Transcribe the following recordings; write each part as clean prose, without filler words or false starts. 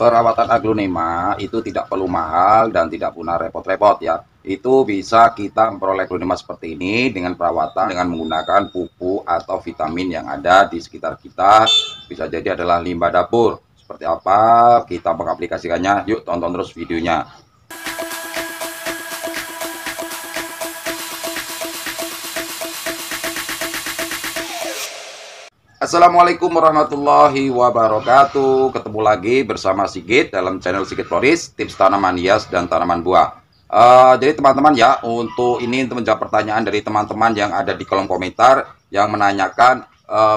Perawatan aglonema itu tidak perlu mahal dan tidak pernah repot-repot ya. Itu bisa kita memperoleh aglonema seperti ini dengan perawatan dengan menggunakan pupuk atau vitamin yang ada di sekitar kita. Bisa jadi adalah limbah dapur. Seperti apa kita mengaplikasikannya? Yuk tonton terus videonya. Assalamualaikum warahmatullahi wabarakatuh. Ketemu lagi bersama Sigit dalam channel Sigit Floris, tips tanaman hias dan tanaman buah. Jadi teman-teman ya, untuk menjawab pertanyaan dari teman-teman yang ada di kolom komentar yang menanyakan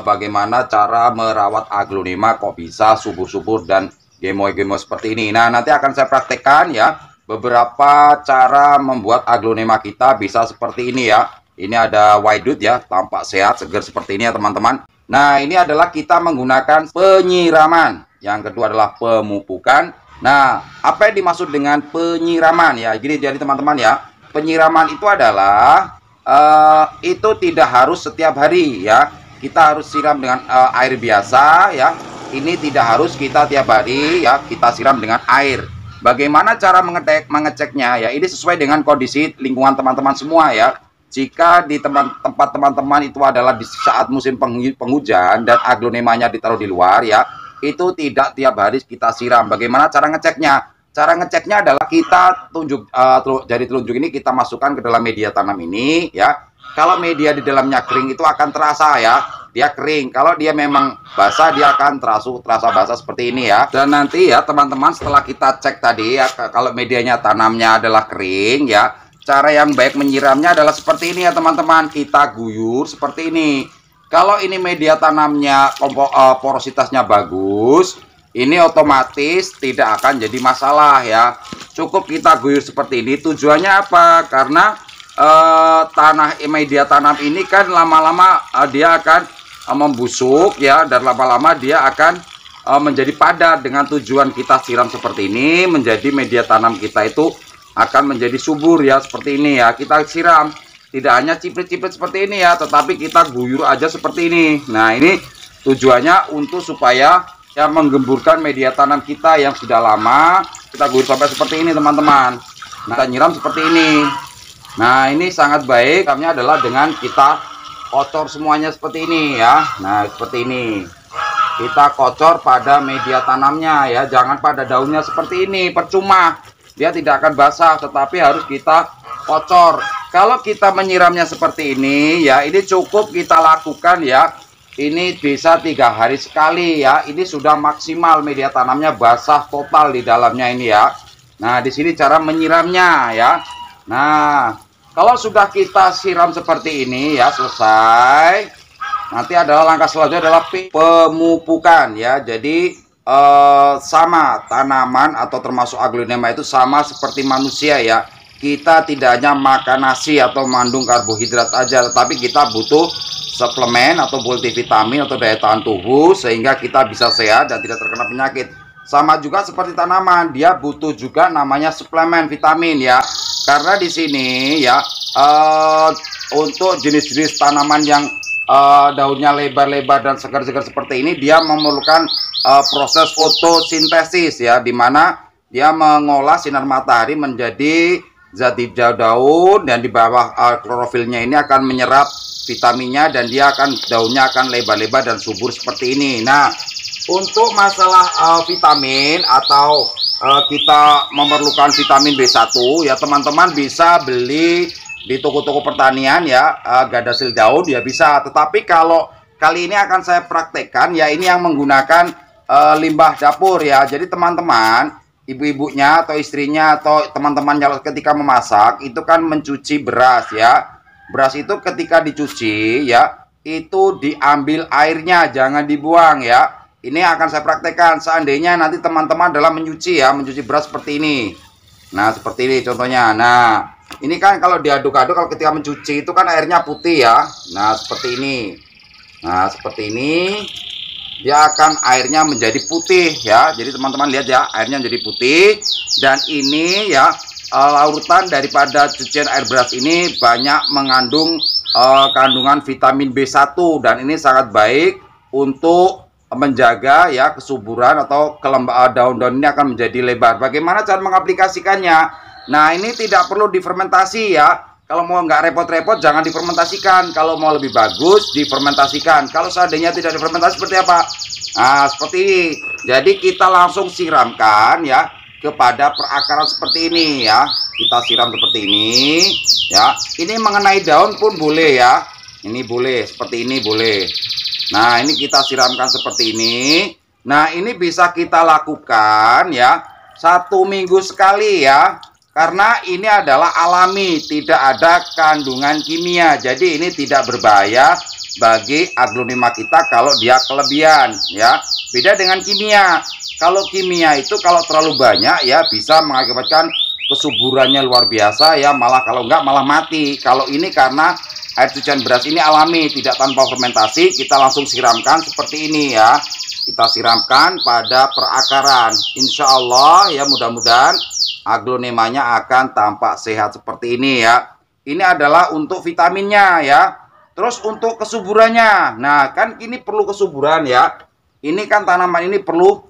bagaimana cara merawat aglonema kok bisa subur-subur dan gemoy-gemoy seperti ini. Nah, nanti akan saya praktekkan ya beberapa cara membuat aglonema kita bisa seperti ini ya. Ini ada white ya, tampak sehat, segar seperti ini ya teman-teman. Nah, ini adalah kita menggunakan penyiraman. Yang kedua adalah pemupukan. Nah, apa yang dimaksud dengan penyiraman ya? Jadi teman-teman ya, penyiraman itu adalah itu tidak harus setiap hari ya. Kita harus siram dengan air biasa ya. Ini tidak harus kita tiap hari ya, kita siram dengan air. Bagaimana cara mengeceknya ya? Ini sesuai dengan kondisi lingkungan teman-teman semua ya. Jika di tempat teman-teman itu adalah di saat musim penghujan dan aglonemanya ditaruh di luar ya, itu tidak tiap hari kita siram. Bagaimana cara ngeceknya? Cara ngeceknya adalah kita jari telunjuk ini kita masukkan ke dalam media tanam ini ya. Kalau media di dalamnya kering itu akan terasa ya, dia kering. Kalau dia memang basah dia akan terasa basah seperti ini ya. Dan nanti ya teman-teman, setelah kita cek tadi ya, kalau medianya tanamnya adalah kering ya, cara yang baik menyiramnya adalah seperti ini ya teman-teman. Kita guyur seperti ini. Kalau ini media tanamnya porositasnya bagus, ini otomatis tidak akan jadi masalah ya. Cukup kita guyur seperti ini. Tujuannya apa? Karena media tanam ini kan lama-lama dia akan membusuk ya, dan lama-lama dia akan menjadi padat. Dengan tujuan kita siram seperti ini, menjadi media tanam kita itu akan menjadi subur ya, seperti ini ya. Kita siram tidak hanya ciprit-ciprit seperti ini ya, tetapi kita guyur aja seperti ini. Nah, ini tujuannya untuk supaya ya menggemburkan media tanam kita yang sudah lama. Kita guyur sampai seperti ini teman-teman. Nah, kita nyiram seperti ini. Nah, ini sangat baik. Siramnya adalah dengan kita kocor semuanya seperti ini ya. Nah, seperti ini. Kita kocor pada media tanamnya ya, jangan pada daunnya seperti ini. Percuma. Dia tidak akan basah, tetapi harus kita kocor. Kalau kita menyiramnya seperti ini ya, ini cukup kita lakukan ya. Ini bisa 3 hari sekali ya. Ini sudah maksimal media tanamnya basah total di dalamnya ini ya. Nah, di sini cara menyiramnya ya. Nah, kalau sudah kita siram seperti ini ya, selesai. Nanti adalah langkah selanjutnya adalah pemupukan ya. Jadi sama tanaman atau termasuk aglonema itu sama seperti manusia ya. Kita tidak hanya makan nasi atau mengandung karbohidrat aja, tetapi kita butuh suplemen atau multivitamin atau daya tahan tubuh sehingga kita bisa sehat dan tidak terkena penyakit. Sama juga seperti tanaman, dia butuh juga namanya suplemen vitamin ya. Karena di sini ya untuk jenis-jenis tanaman yang daunnya lebar-lebar dan segar-segar seperti ini, dia memerlukan proses fotosintesis ya, dimana dia mengolah sinar matahari menjadi zat hijau daun, dan di bawah klorofilnya ini akan menyerap vitaminnya, dan dia daunnya akan lebar-lebar dan subur seperti ini. Nah, untuk masalah vitamin atau kita memerlukan vitamin B1 ya, teman-teman bisa beli di toko-toko pertanian ya, Gadasil daun ya bisa. Tetapi kalau kali ini akan saya praktekkan ya, ini yang menggunakan limbah dapur ya. Jadi teman-teman, ibu-ibunya atau istrinya atau teman-teman kalau ketika memasak itu kan mencuci beras ya. Beras itu ketika dicuci ya, itu diambil airnya, jangan dibuang ya. Ini akan saya praktekkan seandainya nanti teman-teman adalah menyuci ya, mencuci beras seperti ini. Nah, seperti ini contohnya. Nah, ini kan kalau diaduk-aduk, kalau ketika mencuci itu kan airnya putih ya. Nah, seperti ini. Nah, seperti ini. Dia akan airnya menjadi putih ya. Jadi teman-teman lihat ya, airnya menjadi putih. Dan ini ya, larutan daripada cucian air beras ini banyak mengandung kandungan vitamin B1, dan ini sangat baik untuk menjaga ya kesuburan atau daun-daun ini akan menjadi lebar. Bagaimana cara mengaplikasikannya? Nah, ini tidak perlu difermentasi ya. Kalau mau nggak repot-repot jangan difermentasikan. Kalau mau lebih bagus difermentasikan. Kalau seandainya tidak difermentasi seperti apa? Nah, seperti ini. Jadi kita langsung siramkan ya kepada perakaran seperti ini ya. Kita siram seperti ini ya. Ini mengenai daun pun boleh ya. Ini boleh, seperti ini boleh. Nah, ini kita siramkan seperti ini. Nah, ini bisa kita lakukan ya 1 minggu sekali ya. Karena ini adalah alami, tidak ada kandungan kimia. Jadi ini tidak berbahaya bagi aglonema kita kalau dia kelebihan ya. Beda dengan kimia. Kalau kimia itu kalau terlalu banyak ya bisa mengakibatkan kesuburannya luar biasa ya, malah kalau enggak malah mati. Kalau ini karena air cucian beras ini alami, tidak tanpa fermentasi, kita langsung siramkan seperti ini ya. Kita siramkan pada perakaran. Insya Allah ya, mudah-mudahan aglonemanya akan tampak sehat seperti ini ya. Ini adalah untuk vitaminnya ya. Terus untuk kesuburannya, nah kan ini perlu kesuburan ya. Ini kan tanaman ini perlu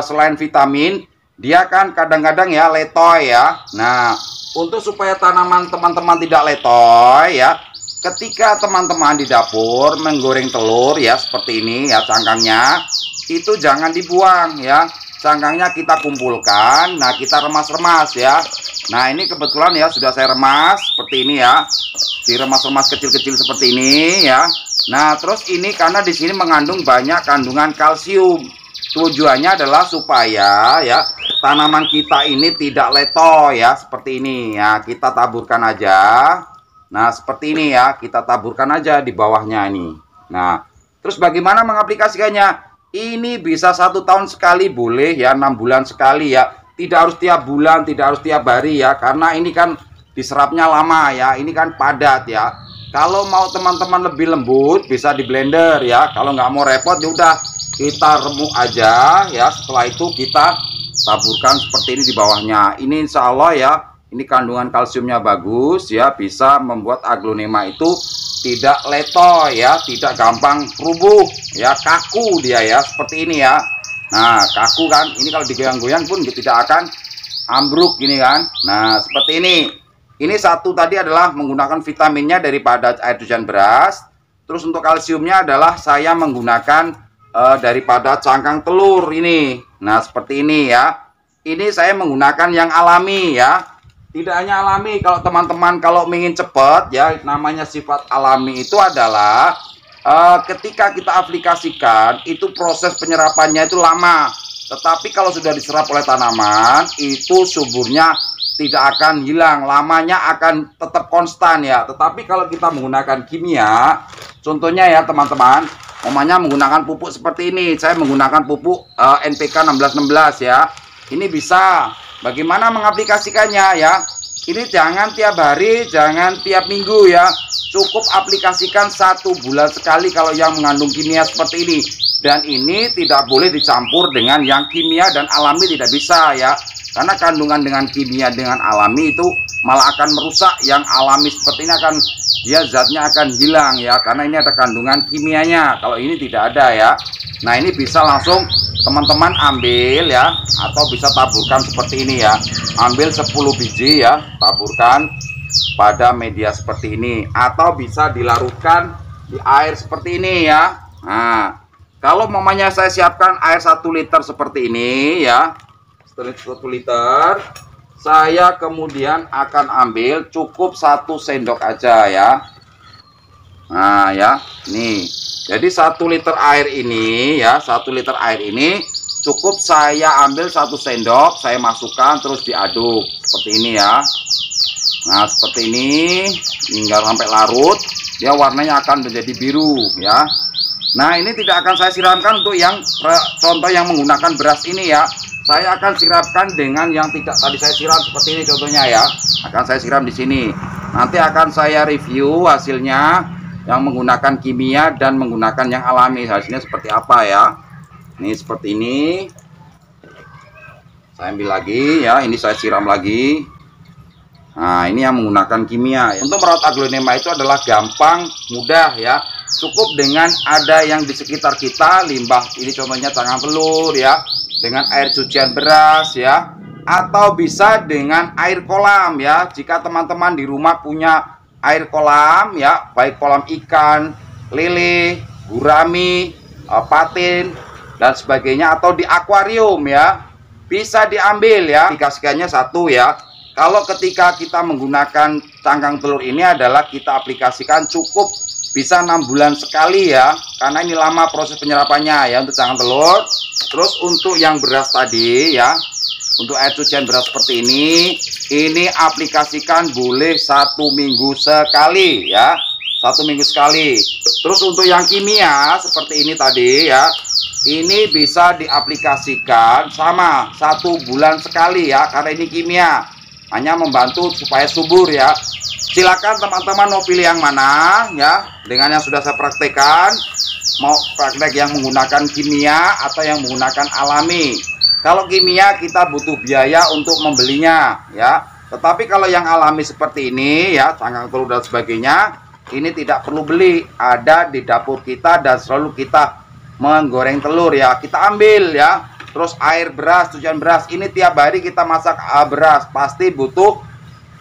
selain vitamin, dia kan kadang-kadang ya letoy ya. Nah, untuk supaya tanaman teman-teman tidak letoy ya, ketika teman-teman di dapur menggoreng telur ya seperti ini ya, cangkangnya itu jangan dibuang ya. Cangkangnya kita kumpulkan, nah kita remas-remas ya. Nah, ini kebetulan ya sudah saya remas seperti ini ya. Diremas-remas kecil-kecil seperti ini ya. Nah, terus ini karena di sini mengandung banyak kandungan kalsium. Tujuannya adalah supaya ya tanaman kita ini tidak letoy ya, seperti ini ya. Kita taburkan aja. Nah, seperti ini ya, kita taburkan aja di bawahnya ini. Nah, terus bagaimana mengaplikasikannya? Ini bisa 1 tahun sekali boleh ya, 6 bulan sekali ya. Tidak harus tiap bulan, tidak harus tiap hari ya, karena ini kan diserapnya lama ya. Ini kan padat ya. Kalau mau teman-teman lebih lembut bisa di blender ya. Kalau nggak mau repot ya udah kita remuk aja ya. Setelah itu kita taburkan seperti ini di bawahnya. Ini insya Allah ya, ini kandungan kalsiumnya bagus ya, bisa membuat aglonema itu tidak letoy ya, tidak gampang rubuh ya, kaku dia ya, seperti ini ya. Nah, kaku kan, ini kalau digoyang-goyang pun tidak akan ambruk gini kan. Nah, seperti ini. Ini satu tadi adalah menggunakan vitaminnya daripada air cucian beras. Terus untuk kalsiumnya adalah saya menggunakan daripada cangkang telur ini. Nah, seperti ini ya. Ini saya menggunakan yang alami ya. Tidak hanya alami, kalau teman-teman kalau ingin cepat ya, namanya sifat alami itu adalah ketika kita aplikasikan itu proses penyerapannya itu lama. Tetapi kalau sudah diserap oleh tanaman itu suburnya tidak akan hilang, lamanya akan tetap konstan ya. Tetapi kalau kita menggunakan kimia, contohnya ya teman-teman, umumnya menggunakan pupuk seperti ini. Saya menggunakan pupuk NPK 1616 ya. Ini bisa. Bagaimana mengaplikasikannya ya? Ini jangan tiap hari, jangan tiap minggu ya. Cukup aplikasikan 1 bulan sekali kalau yang mengandung kimia seperti ini. Dan ini tidak boleh dicampur dengan yang kimia dan alami, tidak bisa ya. Karena kandungan dengan kimia dengan alami itu malah akan merusak. Yang alami seperti ini akan, dia zatnya akan hilang ya. Karena ini ada kandungan kimianya. Kalau ini tidak ada ya. Nah, ini bisa langsung teman-teman ambil ya, atau bisa taburkan seperti ini ya. Ambil 10 biji ya, taburkan pada media seperti ini, atau bisa dilarutkan di air seperti ini ya. Nah, kalau mamanya saya siapkan air 1 liter seperti ini ya, 1 liter, saya kemudian akan ambil cukup 1 sendok aja ya. Nah ya, nih. Jadi 1 liter air ini ya, 1 liter air ini cukup saya ambil 1 sendok, saya masukkan terus diaduk seperti ini ya. Nah, seperti ini hingga sampai larut, dia warnanya akan menjadi biru ya. Nah, ini tidak akan saya siramkan untuk yang contoh yang menggunakan beras ini ya. Saya akan siramkan dengan yang tidak tadi saya siram seperti ini contohnya ya. Akan saya siram di sini. Nanti akan saya review hasilnya yang menggunakan kimia dan menggunakan yang alami, hasilnya seperti apa ya. Ini seperti ini. Saya ambil lagi ya, ini saya siram lagi. Nah, ini yang menggunakan kimia. Untuk merawat aglonema itu adalah gampang, mudah ya. cukup dengan ada yang di sekitar kita, limbah ini contohnya cangkang telur ya, dengan air cucian beras ya, atau bisa dengan air kolam ya. Jika teman-teman di rumah punya air kolam ya, baik kolam ikan, lele, gurami, patin dan sebagainya, atau di akuarium ya, bisa diambil ya. Aplikasikannya satu ya. Kalau ketika kita menggunakan cangkang telur ini adalah kita aplikasikan cukup bisa 6 bulan sekali ya, karena ini lama proses penyerapannya ya untuk cangkang telur. Terus untuk yang beras tadi ya, untuk air cucian beras seperti ini aplikasikan boleh 1 minggu sekali ya, 1 minggu sekali. Terus untuk yang kimia seperti ini tadi ya, ini bisa diaplikasikan sama 1 bulan sekali ya, karena ini kimia, hanya membantu supaya subur ya. Silakan teman-teman mau pilih yang mana ya, dengan yang sudah saya praktekkan, mau praktek yang menggunakan kimia atau yang menggunakan alami. Kalau kimia kita butuh biaya untuk membelinya ya, tetapi kalau yang alami seperti ini ya, cangkang telur dan sebagainya, ini tidak perlu beli, ada di dapur kita dan selalu kita menggoreng telur ya, kita ambil ya. Terus air beras, cucian beras, ini tiap hari kita masak beras, pasti butuh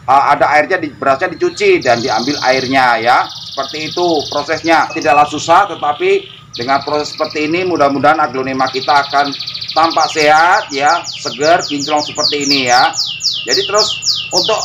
ada airnya, berasnya dicuci dan diambil airnya ya. Seperti itu prosesnya, tidaklah susah, tetapi dengan proses seperti ini mudah-mudahan aglonema kita akan tampak sehat ya, segar, kinclong seperti ini ya. Jadi terus untuk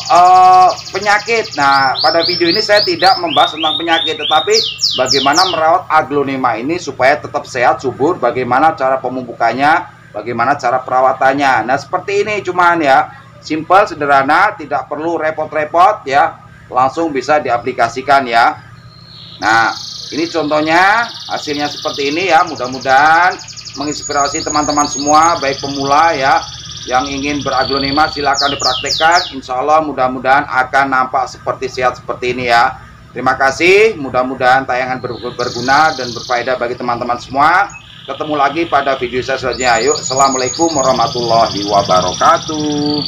penyakit, nah pada video ini saya tidak membahas tentang penyakit, tetapi bagaimana merawat aglonema ini supaya tetap sehat, subur, bagaimana cara pemupukannya, bagaimana cara perawatannya. Nah seperti ini cuman ya, simple, sederhana, tidak perlu repot-repot ya, langsung bisa diaplikasikan ya. Nah ini contohnya, hasilnya seperti ini ya. Mudah-mudahan menginspirasi teman-teman semua, baik pemula ya, yang ingin beraglonema silahkan dipraktekkan. Insya Allah mudah-mudahan akan nampak seperti sehat seperti ini ya. Terima kasih, mudah-mudahan tayangan berguna dan berfaedah bagi teman-teman semua. Ketemu lagi pada video saya selanjutnya. Yuk, assalamualaikum warahmatullahi wabarakatuh.